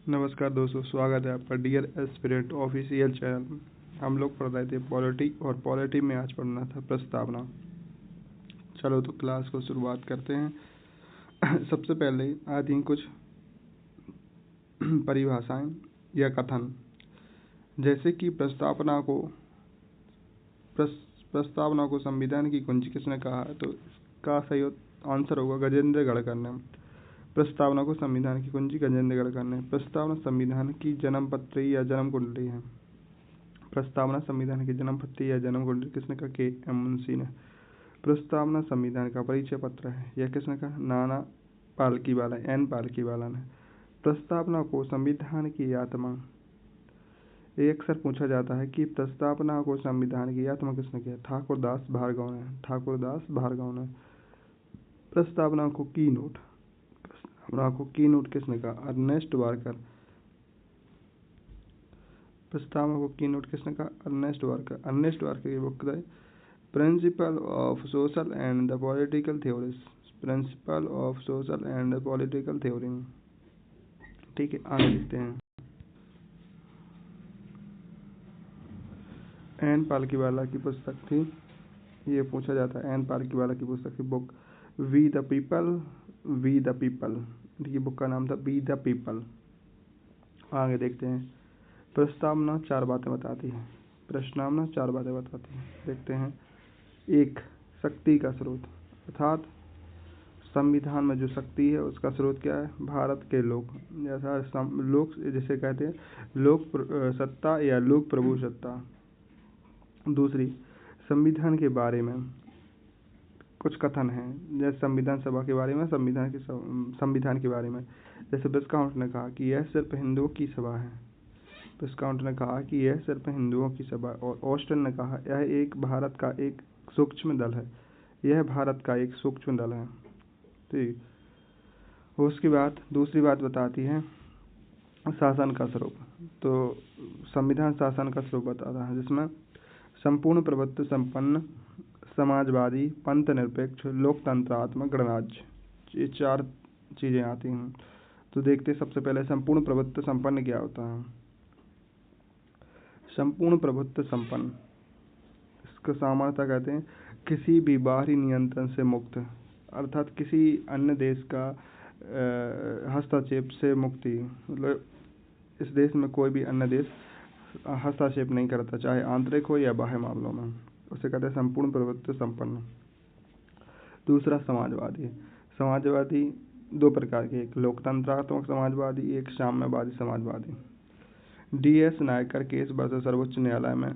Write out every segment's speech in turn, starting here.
नमस्कार दोस्तों, स्वागत है आपका डियर एस्पिरेंट ऑफिशियल चैनल में। हम लोग पढ़ रहे थे पॉलिटी, और पॉलिटी में आज पढ़ना था प्रस्तावना। चलो तो क्लास को शुरुआत करते हैं। सबसे पहले आती हैं कुछ परिभाषाएं या कथन, जैसे कि प्रस्तावना को संविधान की कुंजी किसने कहा है? तो इसका सही आंसर होगा गजेंद्र गढ़कर ने। प्रस्तावना को संविधान की कुंजी गजेंद्र गढ़कर ने। प्रस्तावना संविधान की जन्म पत्री या जन्म कुंडली है। प्रस्तावना संविधान की जन्म पत्री या जन्म कुंडली किसने कहा? के एम मुंशी ने। प्रस्तावना संविधान का परिचय पत्र है, यह किसने कहा? नाना पालकीवाला, एन पालकीवाला ने। प्रस्तावना को संविधान की आत्मा, एक अक्सर पूछा जाता है कि प्रस्तावना को संविधान की आत्मा किसने किया? ठाकुरदास भार्गव ने। ठाकुरदास भार्गव ने। प्रस्तावना को की नोट किसने कहा? Ernest Barker. प्रस्तावना को की नोट किसने कहा? Ernest Barker. अर्नेस्ट वार्कर की बुक है principle of social and the political theories. Principle of social and the political theory. ठीक है, आगे लिखते हैं। एन पालकीवाला की पुस्तक थी, ये पूछा जाता है। एन पालकीवाला की पुस्तक की बुक वी द पीपल। इनकी बुक का नाम था वी द पीपल। आगे देखते हैं। प्रस्तावना चार बातें बताती है। देखते हैं। एक, शक्ति का स्रोत, अर्थात संविधान में जो शक्ति है उसका स्रोत क्या है? भारत के लोग, जैसा लोक जिसे कहते हैं लोक सत्ता या लोक प्रभु सत्ता। दूसरी, संविधान के बारे में कुछ कथन हैं, जैसे संविधान सभा के बारे में, संविधान के बारे में। जैसे विस्काउंट ने कहा कि यह सिर्फ हिंदुओं की सभा है। और ऑस्टिन ने कहा यह भारत का एक सूक्ष्म दल है। ठीक। उसके बाद दूसरी बात बताती है शासन का स्वरूप। तो संविधान शासन का स्वरूप बताता है, जिसमें संपूर्ण प्रभुत्व संपन्न, समाजवादी, पंथ निरपेक्ष, लोकतंत्रात्मक, गणराज्य, ये चार चीजें आती हैं। तो देखते सबसे पहले संपूर्ण प्रभुत्व संपन्न क्या होता है। संपूर्ण प्रभुत्व संपन्न, इसको सामान्यतः कहते हैं किसी भी बाहरी नियंत्रण से मुक्त, अर्थात किसी अन्य देश का हस्तक्षेप से मुक्ति। मतलब इस देश में कोई भी अन्य देश हस्तक्षेप नहीं करता, चाहे आंतरिक हो या बाह्य मामलों में, उसे कहते हैं संपूर्ण प्रभुत्व संपन्न। दूसरा, समाजवादी दो प्रकार के, एक लोकतंत्रात्मक समाजवादी, एक साम्यवादी समाजवादी। डी.एस. नायकर केस वर्सेस सर्वोच्च न्यायालय में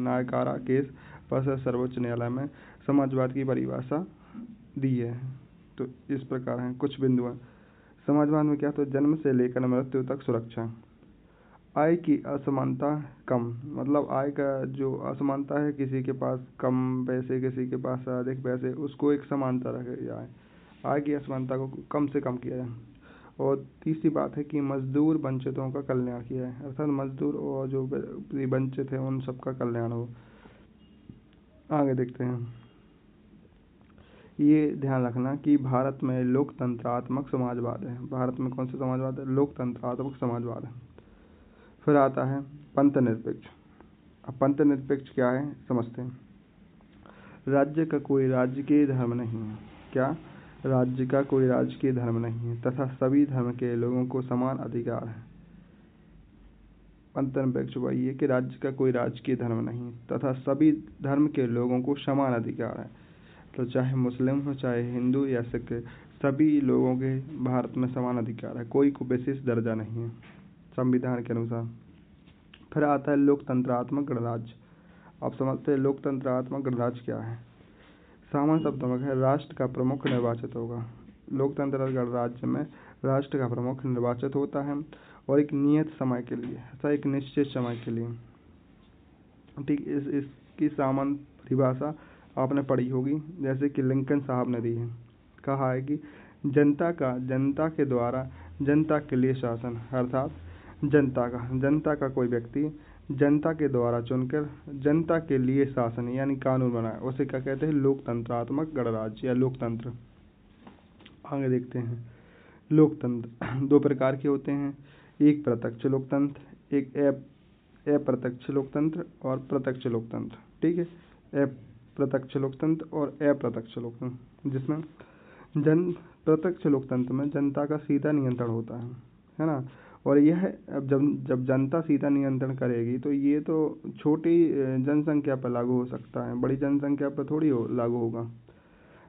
नायकारा केस वर्सेस सर्वोच्च न्यायालय में समाजवाद की परिभाषा दी है। तो इस प्रकार हैं कुछ बिंदु। समाजवाद में क्या? तो जन्म से लेकर मृत्यु तक सुरक्षा। आय की असमानता कम, मतलब आय का जो असमानता है, किसी के पास कम पैसे, किसी के पास अधिक पैसे, उसको एक समानता रखी जाए। आय की असमानता को कम से कम किया जाए। और तीसरी बात है कि मजदूर वंचितों का कल्याण किया है, अर्थात मजदूर और जो वंचित है उन सबका कल्याण हो। आगे देखते हैं। ये ध्यान रखना कि भारत में लोकतंत्रात्मक समाजवाद है। भारत में कौन सा समाजवाद है? लोकतंत्रात्मक समाजवाद है। फिर आता है पंथ निरपेक्ष। अब पंथ निरपेक्ष क्या है समझते हैं। राज्य का कोई राजकीय धर्म नहीं है। क्या? राज्य का कोई राजकीय धर्म नहीं है तथा सभी धर्म के लोगों को समान अधिकार है। पंथ निरपेक्ष वही है कि राज्य का कोई राजकीय धर्म नहीं तथा सभी धर्म के लोगों को समान अधिकार है। तो चाहे मुस्लिम हो, चाहे हिंदू या सिख, सभी लोगों के भारत में समान अधिकार है, कोई को विशेष दर्जा नहीं है संविधान के अनुसार। फिर आता है लोकतंत्रात्मक गणराज्य। आप समझते हैं लोकतंत्रात्मक गणराज्य क्या है? सामान्य शब्दों में है राष्ट्र का प्रमुख निर्वाचित होगा। लोकतंत्र गणराज्य में राष्ट्र का प्रमुख निर्वाचित होता है और एक नियत समय के लिए, ऐसा एक निश्चित समय के लिए। ठीक, इसकी सामान्य परिभाषा आपने पढ़ी होगी, जैसे कि लिंकन साहब ने दी है। कहा है कि जनता के द्वारा जनता के लिए शासन, अर्थात जनता का कोई व्यक्ति जनता के द्वारा चुनकर जनता के लिए शासन यानी कानून बनाए, उसे क्या कहते हैं? लोकतंत्रात्मक गणराज्य या लोकतंत्र। आगे देखते हैं। लोकतंत्र दो प्रकार के होते हैं, एक प्रत्यक्ष लोकतंत्र, एक अप्रत्यक्ष लोकतंत्र और प्रत्यक्ष लोकतंत्र। ठीक है, अप्रत्यक्ष लोकतंत्र और अप्रत्यक्ष लोकतंत्र, जिसमें प्रत्यक्ष लोकतंत्र में जनता का सीधा नियंत्रण होता है ना। और यह अब जब जनता सीधा नियंत्रण करेगी तो ये तो छोटी जनसंख्या पर लागू हो सकता है, बड़ी जनसंख्या पर थोड़ी लागू होगा।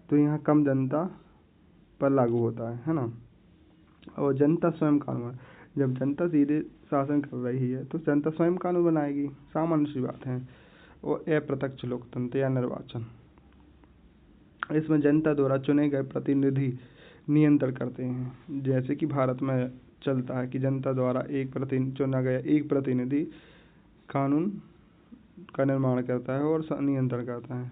तो यहाँ कम जनता पर लागू होता है ना। और जनता स्वयं कानून, जब जनता सीधे शासन कर रही है तो जनता स्वयं कानून बनाएगी, सामान्य सी बात है। और अप्रत्यक्ष लोकतंत्र या निर्वाचन, इसमें जनता द्वारा चुने गए प्रतिनिधि नियंत्रण करते हैं। जैसे कि भारत में चलता है कि जनता द्वारा चुना गया एक प्रतिनिधि कानून का निर्माण करता है और नियंत्रण करता है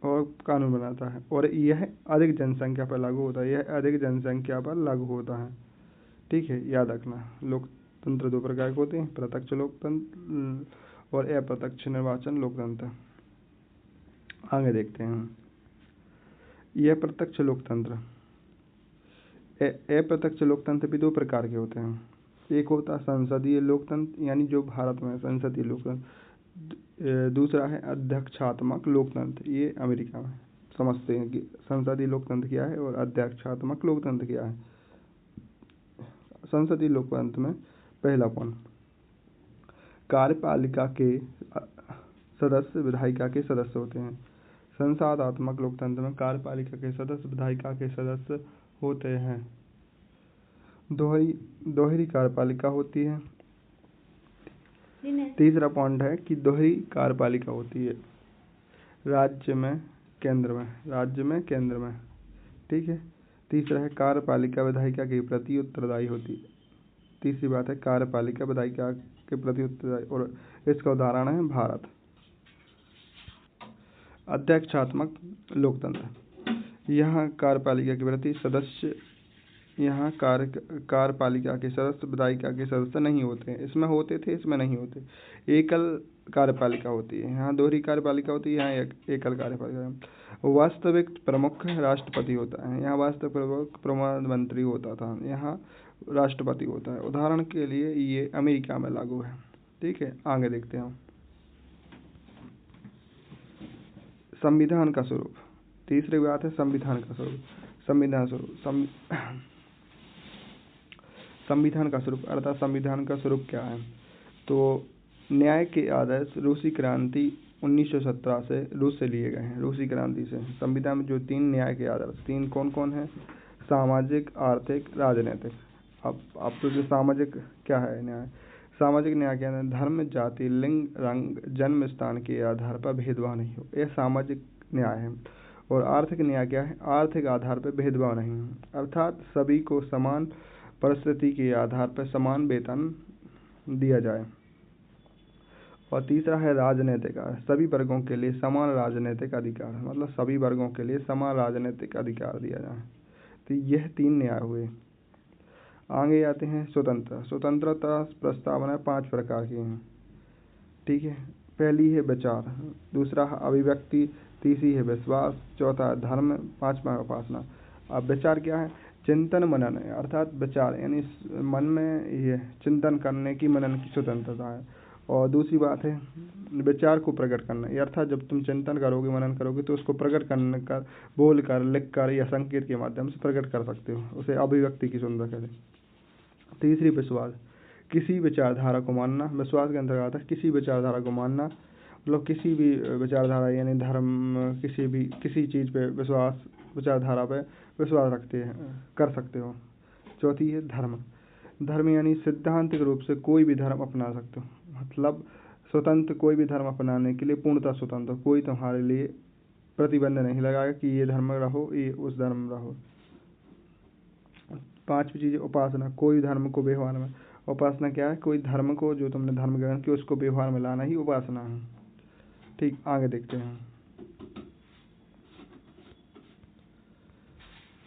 और कानून बनाता है, और यह अधिक जनसंख्या पर लागू होता है, यह अधिक जनसंख्या पर लागू होता है। ठीक है, याद रखना। लोकतंत्र दो प्रकार के होते हैं, प्रत्यक्ष लोकतंत्र और अप्रत्यक्ष निर्वाचन लोकतंत्र। आगे देखते हैं। यह प्रत्यक्ष लोकतंत्र, अप्रत्यक्ष लोकतंत्र भी दो प्रकार के होते हैं। एक होता है संसदीय लोकतंत्र, यानी जो भारत में संसदीय लोकतंत्र। दूसरा है अध्यक्षात्मक लोकतंत्र, ये अमेरिका में। समझते हैं कि संसदीय लोकतंत्र क्या है और अध्यक्षात्मक लोकतंत्र क्या है। संसदीय लोकतंत्र में पहला पॉइंट, कार्यपालिका के सदस्य विधायिका के सदस्य होते हैं। संसदात्मक लोकतंत्र में कार्यपालिका के सदस्य विधायिका के सदस्य होते हैं। दोहरी कार्यपालिका होती है। तीसरा पॉइंट है कि दोहरी कार्यपालिका होती है राज्य में केंद्र में। ठीक है। तीसरा है कार्यपालिका विधायिका के प्रति उत्तरदायी होती है। तीसरी बात है कार्यपालिका विधायिका के प्रति उत्तरदायी, और इसका उदाहरण है भारत। अध्यक्षात्मक लोकतंत्र, यहाँ कार्यपालिका के प्रति सदस्य, यहाँ कार्यपालिका के सदस्य विधायिका के सदस्य नहीं होते हैं। इसमें होते थे, इसमें नहीं होते। एकल कार्यपालिका होती है, यहाँ दोहरी कार्यपालिका होती है, यहाँ एकल कार्यपालिका। वास्तविक प्रमुख राष्ट्रपति होता है, यहाँ वास्तविक प्रमुख प्रधानमंत्री होता था, यहाँ राष्ट्रपति होता है। उदाहरण के लिए ये अमेरिका में लागू है। ठीक है, आगे देखते हैं। संविधान का स्वरूप, तीसरी बात है संविधान का स्वरूप। संविधान का स्वरूप अर्थात संविधान का स्वरूप क्या है। तो न्याय के आदर्श रूसी क्रांति 1917 से रूस से लिए गए हैं। रूसी क्रांति से संविधान में जो 3 न्याय के आदर्श, 3 कौन कौन है, सामाजिक, आर्थिक, राजनीतिक। अब तो जो सामाजिक क्या है न्याय, सामाजिक न्याय क्या है, धर्म, जाति, लिंग, रंग, जन्म स्थान के आधार पर भेदभाव नहीं हो, यह सामाजिक न्याय है। और आर्थिक न्याय क्या है, आर्थिक आधार पर भेदभाव नहीं है, अर्थात सभी को समान परिस्थिति के आधार पर समान वेतन दिया जाए। और तीसरा है राजनीतिक, सभी वर्गों के लिए समान राजनीतिक अधिकार, मतलब सभी वर्गों के लिए समान राजनीतिक अधिकार दिया जाए। तो यह 3 न्याय हुए। आगे आते हैं स्वतंत्रता प्रस्तावना 5 प्रकार की हैं। ठीक है, पहली है विचार, दूसरा है अभिव्यक्ति, तीसरी है विश्वास, चौथा है धर्म, 5वां है उपासना। अब विचार क्या है, चिंतन मनन है, अर्थात विचार यानी मन में ये चिंतन करने की, मनन की स्वतंत्रता है। और दूसरी बात है विचार को प्रकट करना, अर्थात जब तुम चिंतन करोगे, मनन करोगे तो उसको प्रकट करने का, बोल कर, लिख कर या संकेत के माध्यम से प्रकट कर सकते हो, उसे अभिव्यक्ति की सुंदर कहते हैं। तीसरी विश्वास, किसी विचारधारा को मानना। विश्वास के अंतर्गत है किसी विचारधारा को मानना, मतलब किसी भी विचारधारा यानी धर्म, किसी चीज़ पे विश्वास, विचारधारा पे विश्वास कर सकते हो। चौथी है धर्म यानी सिद्धांतिक रूप से कोई भी धर्म अपना सकते हो, मतलब स्वतंत्र, कोई भी धर्म अपनाने के लिए पूर्णतः स्वतंत्र, कोई तुम्हारे लिए प्रतिबंध नहीं लगाएगा कि ये धर्म रहो, ये उस धर्म रहो। 5वीं चीज़ उपासना, कोई धर्म को व्यवहार में, उपासना क्या है, कोई धर्म को, जो तुमने धर्म ग्रहण किया उसको व्यवहार में लाना ही उपासना है। ठीक, आगे देखते हैं।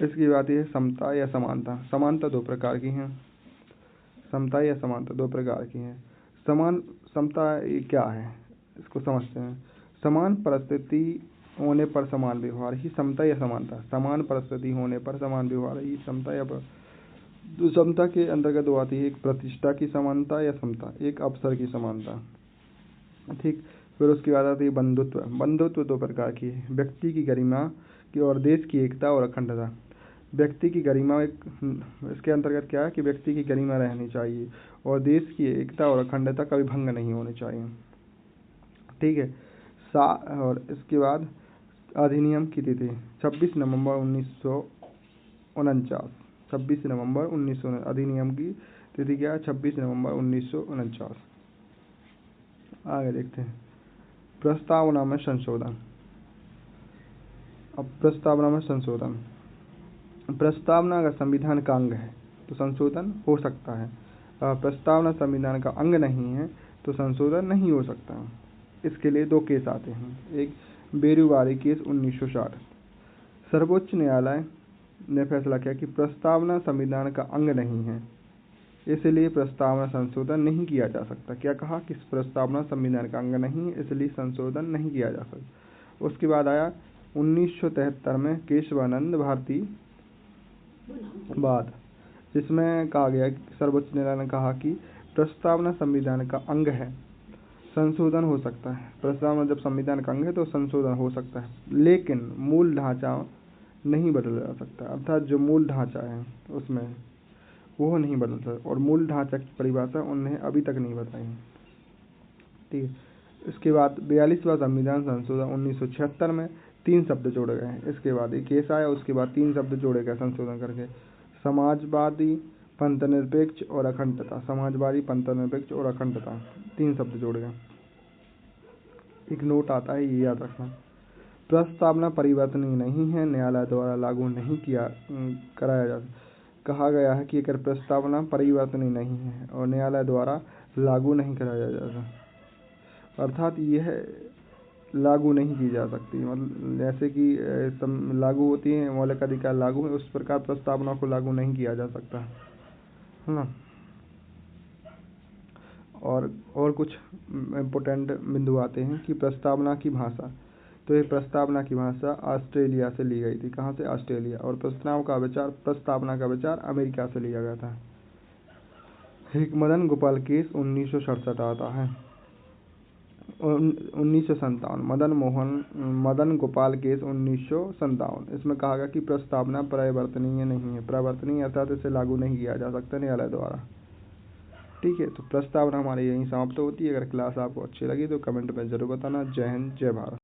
इसकी बात यह है समता या समानता। समानता 2 प्रकार की हैं, समता या समानता 2 प्रकार की हैं। समता क्या है, इसको समझते हैं। समान परिस्थिति होने पर समान व्यवहार ही समता या समानता। समान परिस्थिति होने पर समान व्यवहार ही समता या तो समता के अंतर्गत वो आती है एक प्रतिष्ठा की समानता या समता, एक अवसर की समानता। ठीक, फिर उसके बाद आती है बंधुत्व। बंधुत्व दो प्रकार की है, व्यक्ति की गरिमा की और देश की एकता और अखंडता। व्यक्ति की गरिमा इसके अंतर्गत क्या है कि व्यक्ति की गरिमा रहनी चाहिए और देश की एकता और अखंडता का भी भंग नहीं होनी चाहिए। ठीक है, और इसके बाद अधिनियम की तिथि 26 नवंबर 1949। 26 नवंबर 1949 अधिनियम की तिथि क्या है? 26 नवंबर 1949। आगे देखते हैं प्रस्तावना में संशोधन। अब प्रस्तावना में संशोधन, प्रस्तावना अगर संविधान का अंग है तो संशोधन हो सकता है, प्रस्तावना संविधान का अंग नहीं है तो संशोधन नहीं हो सकता। इसके लिए दो केस आते हैं, एक बेरुवारी केस 1960। सर्वोच्च न्यायालय ने फैसला किया कि प्रस्तावना संविधान का अंग नहीं है, इसलिए प्रस्तावना संशोधन नहीं किया जा सकता। क्या कहा कि प्रस्तावना संविधान का अंग नहीं है, इसलिए संशोधन नहीं किया जा सकता। उसके बाद आया 1973 में केशवानंद भारती बाद, जिसमें कहा गया कि सर्वोच्च न्यायालय ने कहा कि प्रस्तावना संविधान का अंग है, संशोधन हो सकता है। प्रस्तावना जब संविधान का अंग है तो संशोधन हो सकता है, लेकिन मूल ढांचा नहीं बदला जा सकता। अर्थात जो मूल ढांचा है उसमें वो नहीं बदल सकता, और मूल ढांचा की परिभाषा उन्हें अभी तक नहीं बताई। ठीक है, इसके बाद 42वां संविधान संशोधन 1976 में 3 शब्द जोड़े गए हैं। इसके बाद एक केस आया, उसके बाद 3 शब्द जोड़े गए संशोधन करके, समाजवादी, पंथनिरपेक्ष और अखंडता। समाजवादी, पंथनिरपेक्ष और अखंडता, 3 शब्द जोड़े गए। एक नोट आता है, ये याद रखना। प्रस्तावना परिवर्तनीय नहीं है, न्यायालय द्वारा लागू नहीं कराया जा। कहा गया है कि अगर प्रस्तावना परिवर्तनीय नहीं है और न्यायालय द्वारा लागू नहीं कराया जाता, अर्थात यह लागू नहीं की जा सकती। मतलब जैसे कि लागू होती है मौलिक अधिकार लागू है, उस प्रकार प्रस्तावना को लागू नहीं किया जा सकता है ना। और कुछ इम्पोर्टेंट बिंदु आते हैं कि प्रस्तावना की भाषा। तो ये प्रस्तावना की भाषा ऑस्ट्रेलिया से ली गई थी। कहाँ से? ऑस्ट्रेलिया। और प्रस्तावना का विचार अमेरिका से लिया गया था। एक मदन गोपाल केस 1967 आता है, 1957। मदन गोपाल केस 1957। इसमें कहा गया कि प्रस्तावना परिवर्तनीय नहीं है। परिवर्तनीय अर्थात इसे लागू नहीं किया जा सकता न्यायालय द्वारा। ठीक है, तो प्रस्तावना हमारी यहीं समाप्त होती है। अगर क्लास आपको अच्छी लगी तो कमेंट में जरूर बताना। जय हिंद, जय भारत।